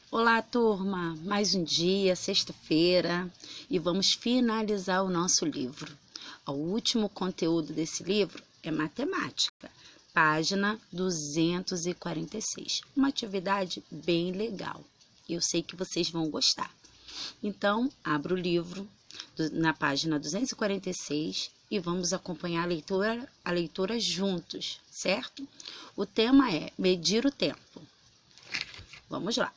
Olá, turma! Mais um dia, sexta-feira, e vamos finalizar o nosso livro. O último conteúdo desse livro é matemática, página 246. Uma atividade bem legal. Eu sei que vocês vão gostar. Então, abra o livro na página 246 e vamos acompanhar a leitura juntos, certo? O tema é medir o tempo. Vamos lá.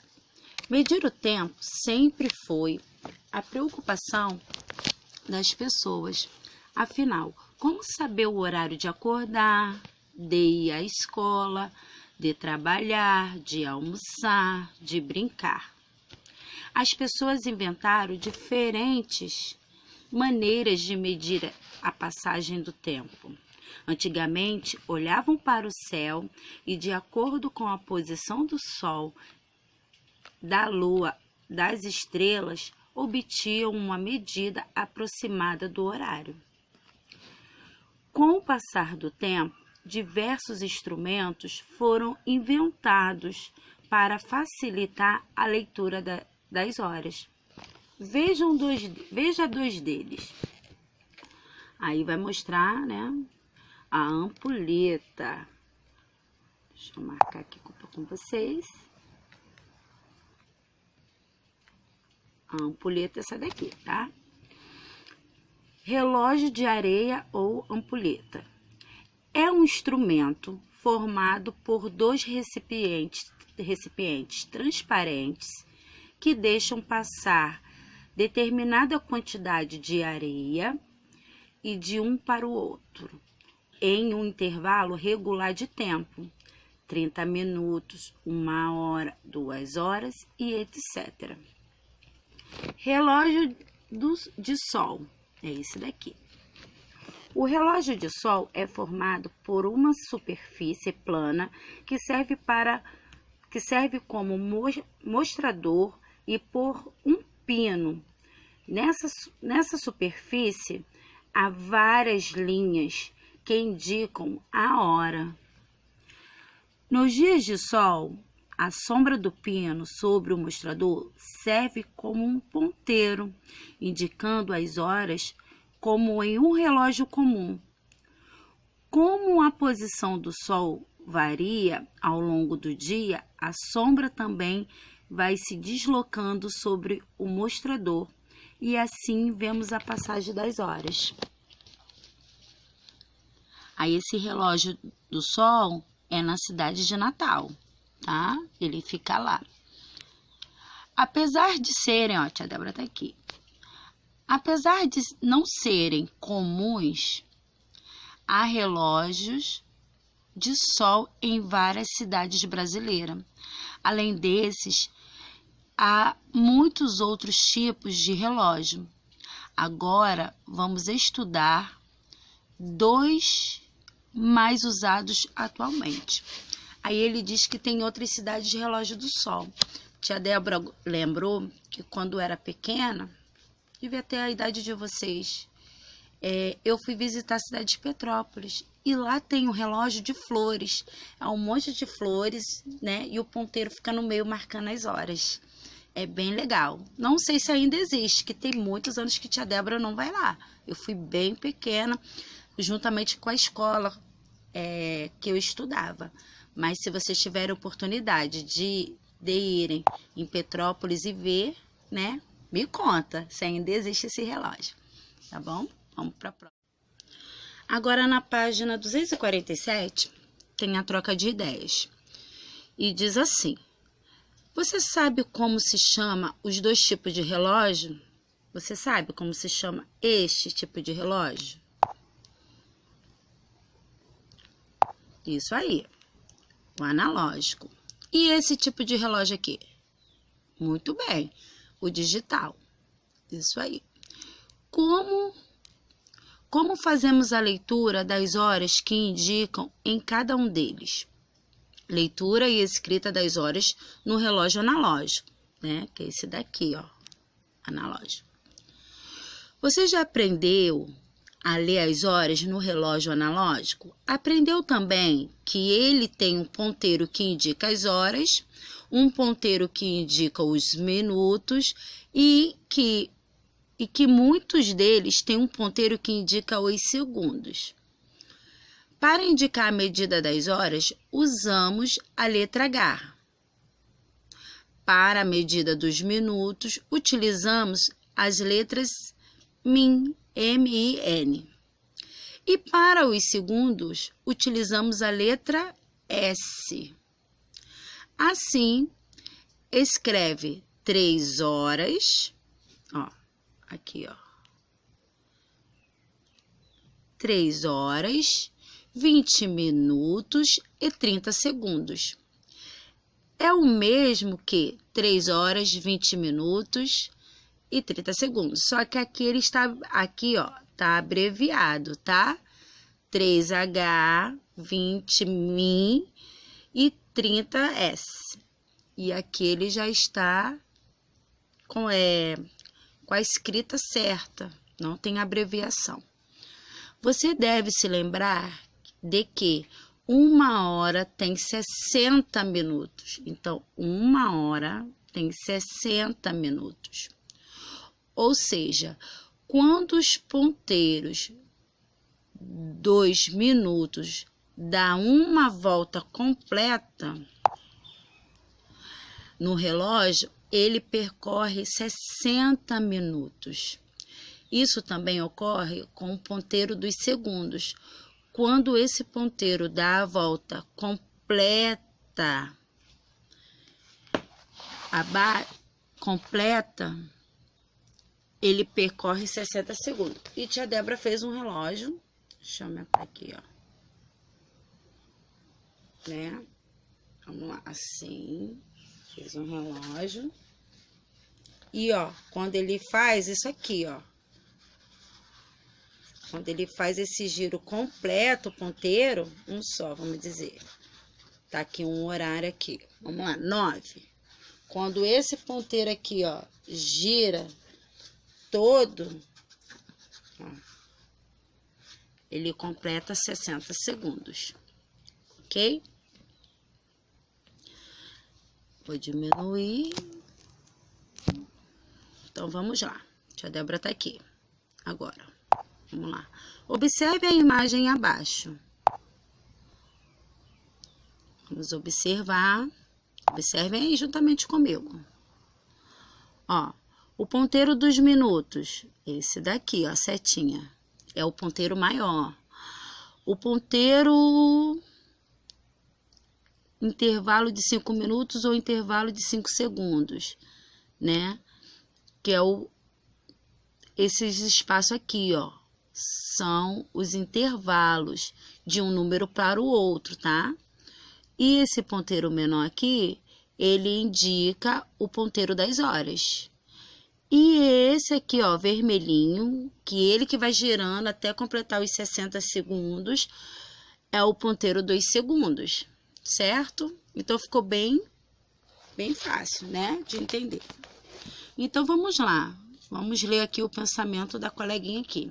Medir o tempo sempre foi a preocupação das pessoas. Afinal, como saber o horário de acordar, de ir à escola, de trabalhar, de almoçar, de brincar? As pessoas inventaram diferentes maneiras de medir a passagem do tempo. Antigamente, olhavam para o céu e, de acordo com a posição do sol, da lua, das estrelas, obtinham uma medida aproximada do horário. Com o passar do tempo, diversos instrumentos foram inventados para facilitar a leitura das horas. Veja dois deles. Aí vai mostrar, né, a ampulheta. Deixa eu marcar aqui com vocês. A ampulheta é essa daqui, tá? Relógio de areia ou ampulheta. É um instrumento formado por dois recipientes transparentes que deixam passar determinada quantidade de areia e de um para o outro, em um intervalo regular de tempo, 30 minutos, 1 hora, 2 horas e etc. Relógio de sol, é esse daqui. O relógio de sol é formado por uma superfície plana que serve como mostrador e por um pino. Nessa superfície há várias linhas que indicam a hora. Nos dias de sol, a sombra do pino sobre o mostrador serve como um ponteiro, indicando as horas como em um relógio comum. Como a posição do sol varia ao longo do dia, a sombra também vai se deslocando sobre o mostrador e assim vemos a passagem das horas. Aí esse relógio do sol é na cidade de Natal, tá? Ele fica lá. Apesar de serem, ó, a tia Débora tá aqui. Apesar de não serem comuns, há relógios de sol em várias cidades brasileiras. Além desses, há muitos outros tipos de relógio. Agora, vamos estudar dois mais usados atualmente. Aí ele diz que tem outras cidades de relógio do sol. Tia Débora lembrou que quando era pequena, devia ter a idade de vocês, eu fui visitar a cidade de Petrópolis e lá tem um relógio de flores. É um monte de flores, né? E o ponteiro fica no meio marcando as horas. É bem legal. Não sei se ainda existe, que tem muitos anos que tia Débora não vai lá. Eu fui bem pequena, juntamente com a escola que eu estudava. Mas se vocês tiverem oportunidade de irem em Petrópolis e ver, né? Me conta se ainda existe esse relógio, tá bom? Vamos para a próxima. Agora, na página 247, tem a troca de ideias. E diz assim: você sabe como se chama os dois tipos de relógio? Você sabe como se chama este tipo de relógio? Isso aí, o analógico. E esse tipo de relógio aqui? Muito bem, o digital. Isso aí. Como fazemos a leitura das horas que indicam em cada um deles? Leitura e escrita das horas no relógio analógico, né? Que é esse daqui, ó, analógico. Você já aprendeu a ler as horas no relógio analógico, aprendeu também que ele tem um ponteiro que indica as horas, um ponteiro que indica os minutos e que muitos deles têm um ponteiro que indica os segundos. Para indicar a medida das horas, usamos a letra H. Para a medida dos minutos, utilizamos as letras MIN, M-I-N. E para os segundos, utilizamos a letra S. Assim, escreve 3 horas, aqui, 3 horas, 20 minutos e 30 segundos. É o mesmo que 3 horas, 20 minutos e 30 segundos. Só que aqui ele está, tá abreviado, tá? 3H, 20 MIN e 30S. E aqui ele já está com a escrita certa, não tem abreviação. Você deve se lembrar de que 1 hora tem 60 minutos. Então, 1 hora tem 60 minutos. Ou seja, quando os ponteiros 2 minutos dá uma volta completa no relógio, ele percorre 60 minutos. Isso também ocorre com o ponteiro dos segundos. Quando esse ponteiro dá a volta completa, ele percorre 60 segundos. E tia Débora fez um relógio, deixa eu aumentar aqui, né? Vamos lá, assim, fez um relógio. E, quando ele faz isso aqui, quando ele faz esse giro completo, o ponteiro, um só, vamos dizer. Tá aqui um horário aqui. Vamos lá, 9. Quando esse ponteiro aqui, gira todo, ele completa 60 segundos. Ok? Vou diminuir. Então, vamos lá. Tia Débora tá aqui. Agora. Vamos lá. Observe a imagem abaixo. Vamos observar. Observem aí juntamente comigo. O ponteiro dos minutos. Esse daqui, setinha. É o ponteiro maior. O ponteiro intervalo de 5 minutos ou intervalo de 5 segundos, né? Que é esses espaços aqui, são os intervalos de um número para o outro, tá? E esse ponteiro menor aqui, ele indica o ponteiro das horas. E esse aqui, vermelhinho, que vai girando até completar os 60 segundos, é o ponteiro dos segundos, certo? Então, ficou bem fácil, né, de entender. Então, vamos lá. Vamos ler aqui o pensamento da coleguinha aqui.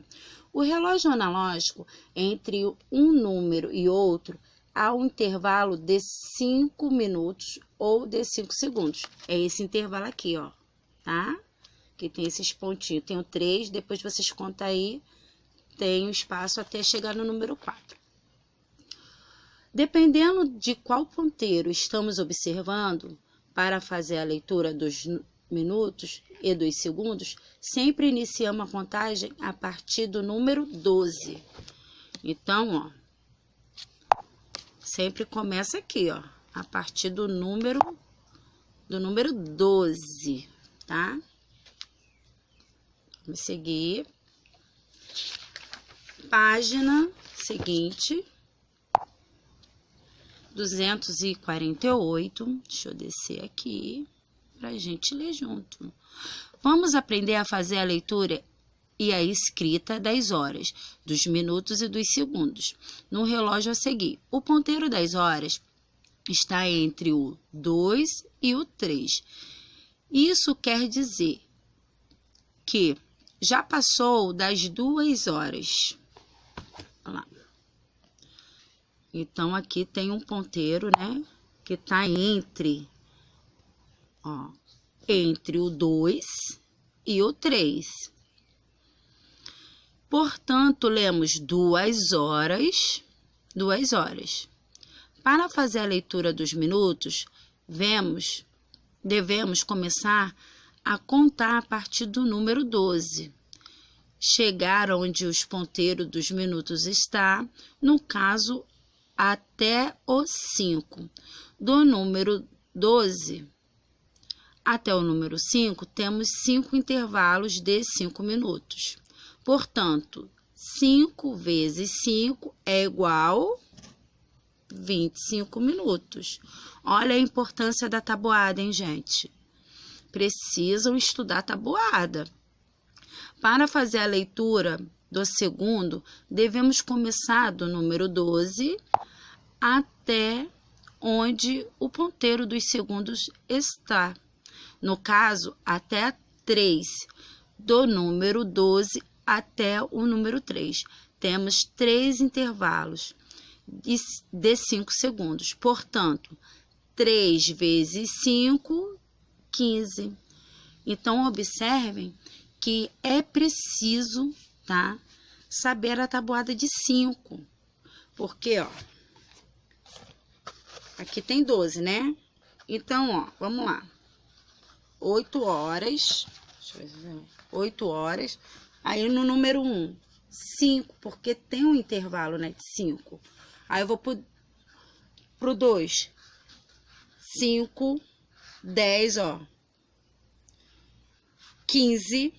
O relógio analógico, entre um número e outro, há um intervalo de 5 minutos ou de 5 segundos. É esse intervalo aqui, tá? Que tem esses pontinhos. Tem o 3, depois vocês contam aí, tem o espaço até chegar no número 4. Dependendo de qual ponteiro estamos observando, para fazer a leitura dos minutos e dos segundos, sempre iniciamos a contagem a partir do número 12. Então, sempre começa aqui, a partir do número 12, tá? Vamos seguir. Página seguinte, 248. Deixa eu descer aqui para a gente ler junto. Vamos aprender a fazer a leitura e a escrita das horas, dos minutos e dos segundos. No relógio a seguir, o ponteiro das horas está entre o 2 e o 3. Isso quer dizer que já passou das 2 horas. Olha lá. Então, aqui tem um ponteiro, né? Que tá entre o 2 e o 3. Portanto, lemos 2 horas. 2 horas. Para fazer a leitura dos minutos, devemos começar a contar a partir do número 12. Chegar onde os ponteiros dos minutos está, no caso, até o 5. Do número 12 até o número 5, temos 5 intervalos de 5 minutos. Portanto, 5 vezes 5 é igual a 25 minutos. Olha a importância da tabuada, hein, gente? Precisam estudar tabuada. Para fazer a leitura do segundo, devemos começar do número 12 até onde o ponteiro dos segundos está. No caso, até 3, do número 12 até o número 3. Temos 3 intervalos de 5 segundos. Portanto, 3 vezes 5, 15. Então, observem que é preciso, tá, saber a tabuada de 5. Porque, aqui tem 12, né? Então, vamos lá. 8 horas, deixa eu ver, 8 horas, aí no número 1, 5, porque tem um intervalo, né, de 5. Aí eu vou pro 2, 5, 10, 15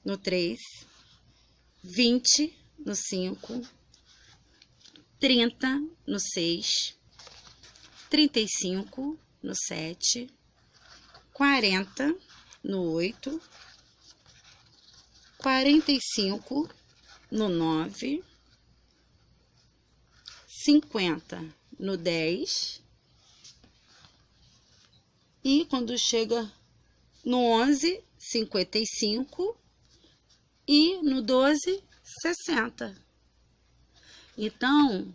no 3, 20 no 5, 30 no 6, 35 no 7, 40 no 8, 45 no 9, 50 no 10 e quando chega no 11, 55 e no 12, 60. Então,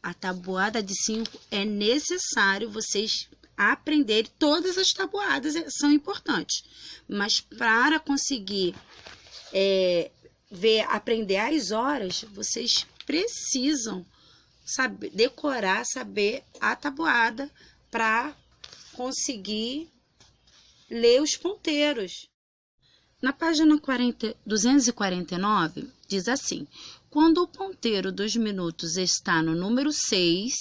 a tabuada de 5 é necessário vocês aprender. Todas as tabuadas são importantes, mas para conseguir aprender as horas, vocês precisam decorar, saber a tabuada para conseguir ler os ponteiros. Na página 249, diz assim: quando o ponteiro dos minutos está no número 6,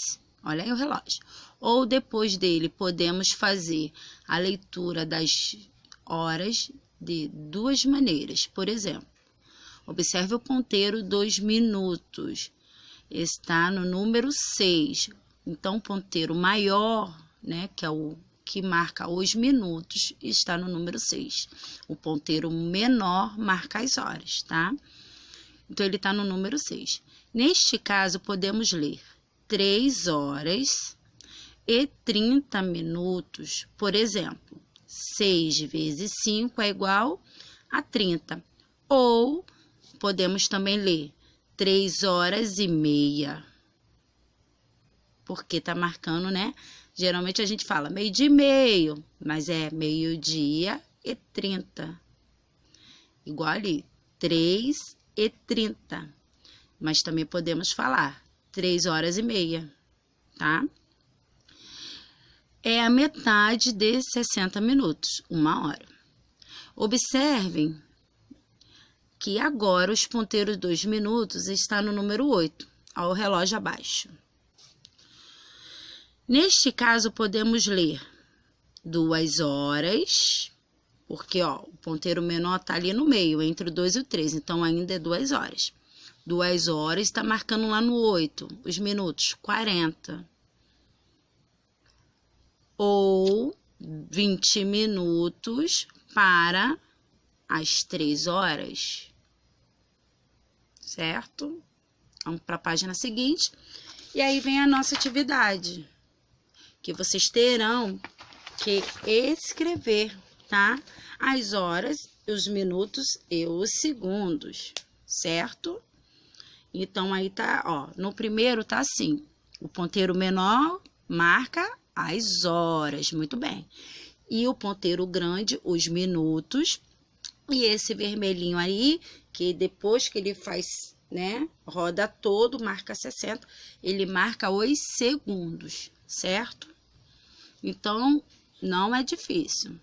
olha aí o relógio, ou depois dele, podemos fazer a leitura das horas de 2 maneiras. Por exemplo, observe o ponteiro dos minutos. Está no número 6. Então, o ponteiro maior, né, que é o que marca os minutos, está no número 6. O ponteiro menor marca as horas, tá? Então, ele está no número 6. Neste caso, podemos ler 3 horas e 30 minutos. Por exemplo, 6 vezes 5 é igual a 30. Ou podemos também ler 3 horas e meia. Porque tá marcando, né? Geralmente a gente fala meio-dia e meio, mas é meio-dia e 30. Igual ali, 3 e 30. Mas também podemos falar 3 horas e meia, tá? É a metade de 60 minutos, 1 hora. Observem que agora os ponteiros dos minutos estão no número 8, ao relógio abaixo. Neste caso, podemos ler 2 horas, porque o ponteiro menor está ali no meio, entre o 2 e o 3, então ainda é 2 horas. 2 horas está marcando lá no 8, os minutos, 40. Ou 20 minutos para as 3 horas. Certo? Vamos para a página seguinte. E aí vem a nossa atividade, que vocês terão que escrever tá? As horas, os minutos e os segundos, certo? Então, aí tá, ó, no primeiro tá assim, o ponteiro menor marca as horas, muito bem. E o ponteiro grande, os minutos. E esse vermelhinho aí, que depois que ele faz, né, roda todo, marca 60, ele marca os segundos, certo? Então, não é difícil.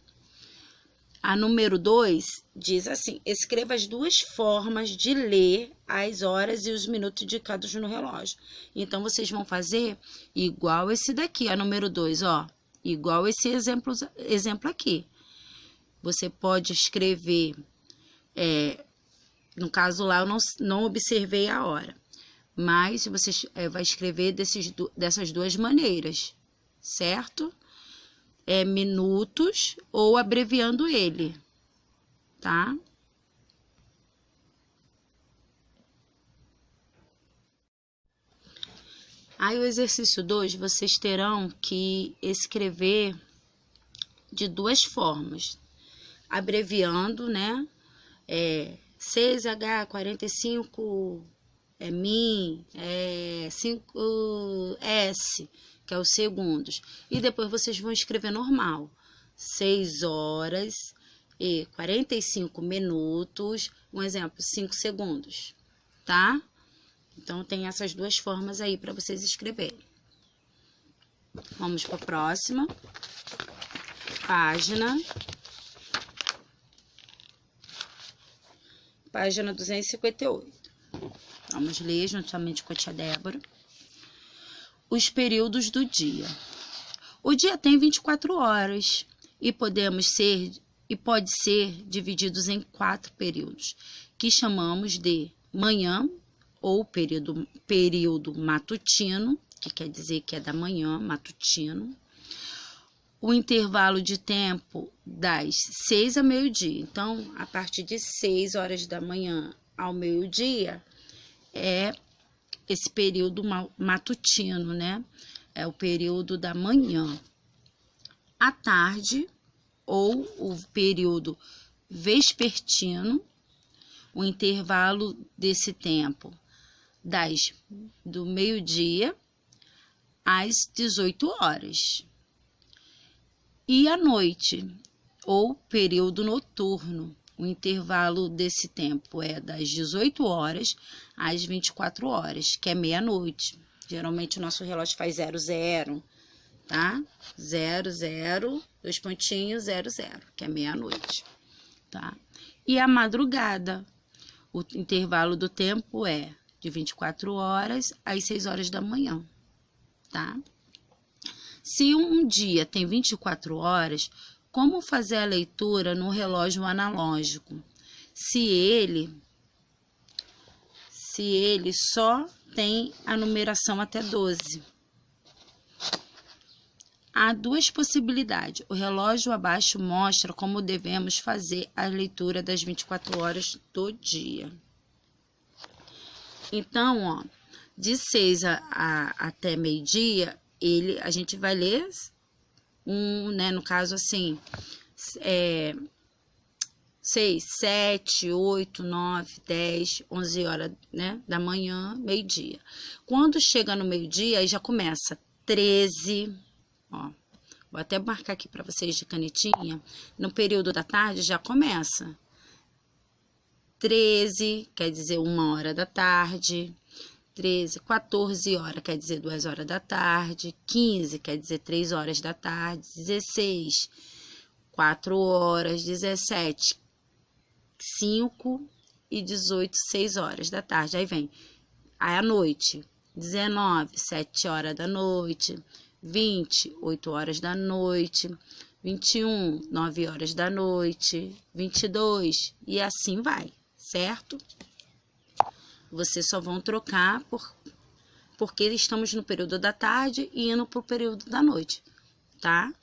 A número 2 diz assim: escreva as duas formas de ler as horas e os minutos indicados no relógio. Então, vocês vão fazer igual esse daqui, a número 2, ó. Igual esse exemplo aqui. Você pode escrever, no caso lá eu não observei a hora, mas você vai escrever dessas duas maneiras, certo? Minutos ou abreviando ele, tá? Aí o exercício 2, vocês terão que escrever de duas formas, abreviando, né? 6H45 min, 5S, que é os segundos. E depois vocês vão escrever normal. 6 horas e 45 minutos, um exemplo, 5 segundos, tá? Então, tem essas duas formas aí para vocês escreverem. Vamos para a próxima página. Página 258. Vamos ler juntamente com a tia Débora. Os períodos do dia. O dia tem 24 horas e pode ser divididos em 4 períodos, que chamamos de manhã ou período matutino, que quer dizer que é da manhã, matutino. O intervalo de tempo das 6 ao meio-dia. Então, a partir de 6 horas da manhã ao meio-dia é esse período matutino, né? É o período da manhã. À tarde, ou o período vespertino, o intervalo desse tempo do meio-dia às 18 horas. E à noite, ou período noturno, o intervalo desse tempo é das 18 horas às 24 horas, que é meia-noite. Geralmente o nosso relógio faz 00, tá? 00, 2 pontinhos, 00, que é meia-noite, tá? E a madrugada, o intervalo do tempo é de 24 horas às 6 horas da manhã, tá? Se um dia tem 24 horas, como fazer a leitura no relógio analógico? Se ele só tem a numeração até 12. Há duas possibilidades. O relógio abaixo mostra como devemos fazer a leitura das 24 horas do dia. Então, ó, de 6 até meio-dia, a gente vai ler né, no caso assim, 6, 7, 8, 9, 10, 11 horas, né, da manhã, meio-dia. Quando chega no meio-dia, aí já começa 13, ó, vou até marcar aqui para vocês de canetinha, no período da tarde já começa 13, quer dizer 1 hora da tarde, 13, 14 horas, quer dizer 2 horas da tarde, 15, quer dizer 3 horas da tarde, 16, 4 horas, 17, 5 e 18, 6 horas da tarde. Aí vem à noite, 19, 7 horas da noite, 20, 8 horas da noite, 21, 9 horas da noite, 22 e assim vai, certo? Vocês só vão trocar porque estamos no período da tarde e indo para o período da noite, tá?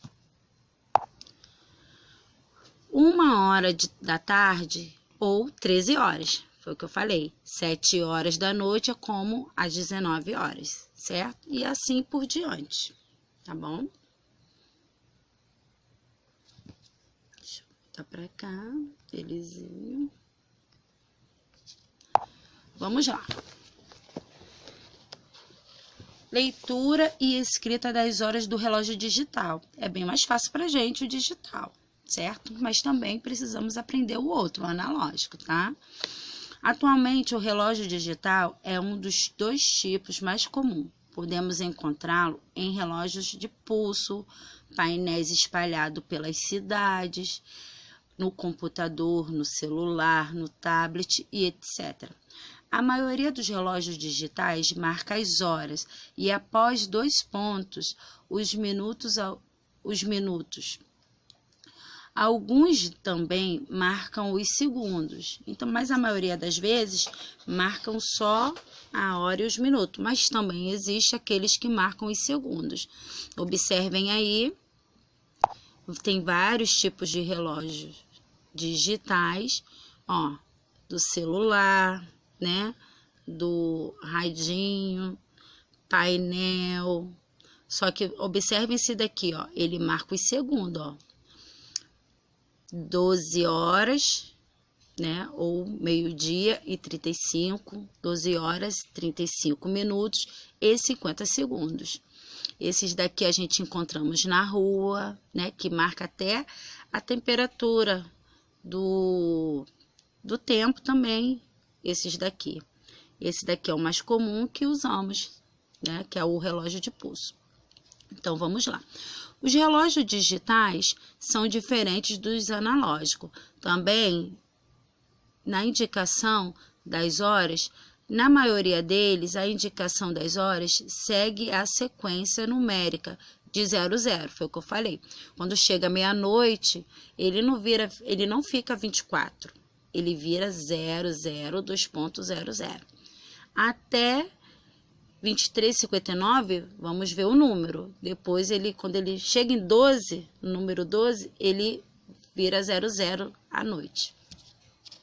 1 hora da tarde ou 13 horas, foi o que eu falei. 7 horas da noite é como às 19 horas, certo? E assim por diante, tá bom? Volta pra cá, Elisinho. Vamos lá. Leitura e escrita das horas do relógio digital. É bem mais fácil pra gente o digital, certo? Mas também precisamos aprender o outro, o analógico, tá? Atualmente, o relógio digital é um dos 2 tipos mais comuns. Podemos encontrá-lo em relógios de pulso, painéis espalhados pelas cidades, no computador, no celular, no tablet e etc. A maioria dos relógios digitais marca as horas e após 2 pontos, os minutos. Alguns também marcam os segundos, então, mas a maioria das vezes marcam só a hora e os minutos, mas também existe aqueles que marcam os segundos. Observem aí, tem vários tipos de relógios digitais, ó, do celular, né, do radinho, painel. Só que observem esse daqui, ó, ele marca os segundos, ó. 12 horas, né, ou meio-dia e 35, 12 horas, 35 minutos e 50 segundos. Esses daqui a gente encontramos na rua, né, que marca até a temperatura do tempo também, esses daqui. Esse daqui é o mais comum que usamos, né, que é o relógio de pulso. Então, vamos lá. Os relógios digitais são diferentes dos analógicos. Também, na indicação das horas, na maioria deles, a indicação das horas segue a sequência numérica de 00, foi o que eu falei. Quando chega meia-noite, ele não fica 24, ele vira 00, 2.00. Até 23:59, vamos ver o número. Depois, quando ele chega em 12, no número 12, ele vira 00 à noite,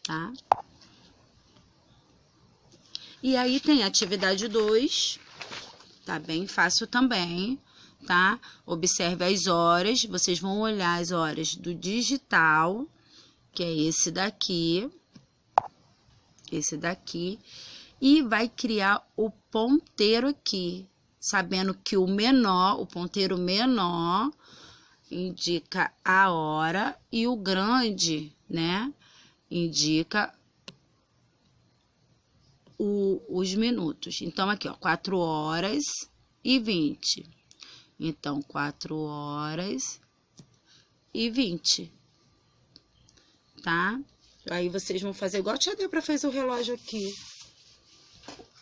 tá? E aí tem a atividade 2, tá bem fácil também, tá? Observe as horas, vocês vão olhar as horas do digital, que é esse daqui, e vai criar o ponteiro aqui, sabendo que o ponteiro menor indica a hora e o grande, né, indica os minutos. Então, aqui, ó, 4 horas e 20. Então, 4 horas e 20, tá? Aí, vocês vão fazer igual a tia Débora fez o relógio aqui.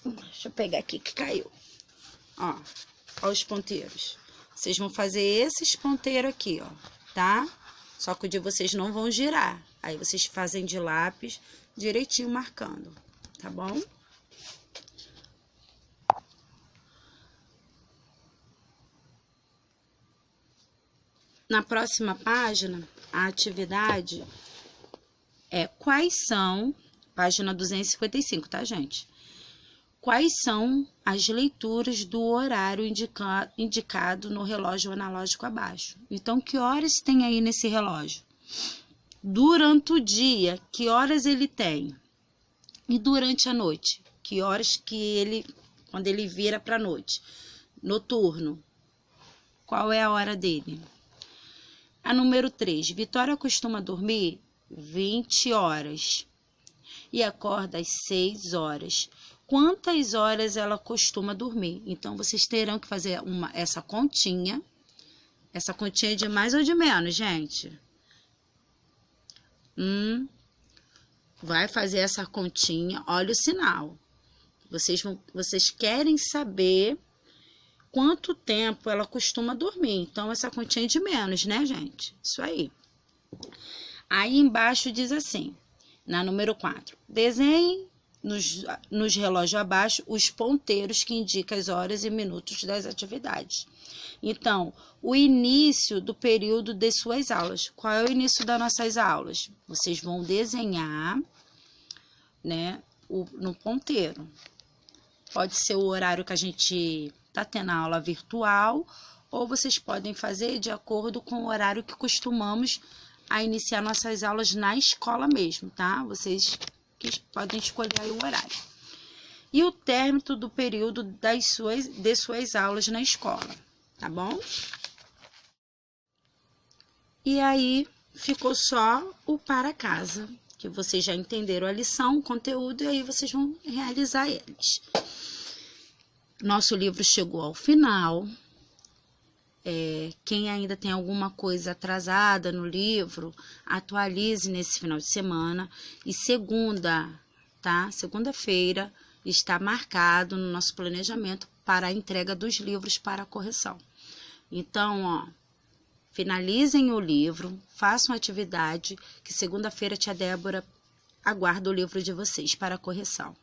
Deixa eu pegar aqui que caiu. Ó os ponteiros. Vocês vão fazer esses ponteiros aqui, ó, tá? Só que o de vocês não vão girar. Aí, vocês fazem de lápis direitinho marcando, tá bom? Na próxima página, a atividade é página 255, tá, gente? Quais são as leituras do horário indicado no relógio analógico abaixo? Então, que horas tem aí nesse relógio? Durante o dia, que horas ele tem? E durante a noite, que horas quando ele vira para a noite? Noturno, qual é a hora dele? A número 3, Vitória costuma dormir 20 horas e acorda às 6 horas. Quantas horas ela costuma dormir? Então, vocês terão que fazer essa continha. Essa continha é de mais ou de menos, gente? Vai fazer essa continha, olha o sinal. Vocês querem saber quanto tempo ela costuma dormir. Então, essa continha é de menos, né, gente? Isso aí. Aí, embaixo diz assim, na número 4. Desenhe nos relógios abaixo os ponteiros que indicam as horas e minutos das atividades. Então, o início do período de suas aulas. Qual é o início das nossas aulas? Vocês vão desenhar, né, no ponteiro. Pode ser o horário que a gente tá tendo a aula virtual, ou vocês podem fazer de acordo com o horário que costumamos a iniciar nossas aulas na escola mesmo, tá? Vocês que podem escolher aí o horário. E o término do período de suas aulas na escola, tá bom? E aí, ficou só o para casa, que vocês já entenderam a lição, o conteúdo, e aí vocês vão realizar eles. Nosso livro chegou ao final. Quem ainda tem alguma coisa atrasada no livro, atualize nesse final de semana. E segunda-feira, está marcado no nosso planejamento para a entrega dos livros para a correção. Então, finalizem o livro, façam atividade, que segunda-feira tia Débora aguarda o livro de vocês para a correção.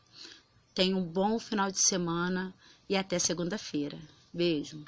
Tenham um bom final de semana e até segunda-feira. Beijo!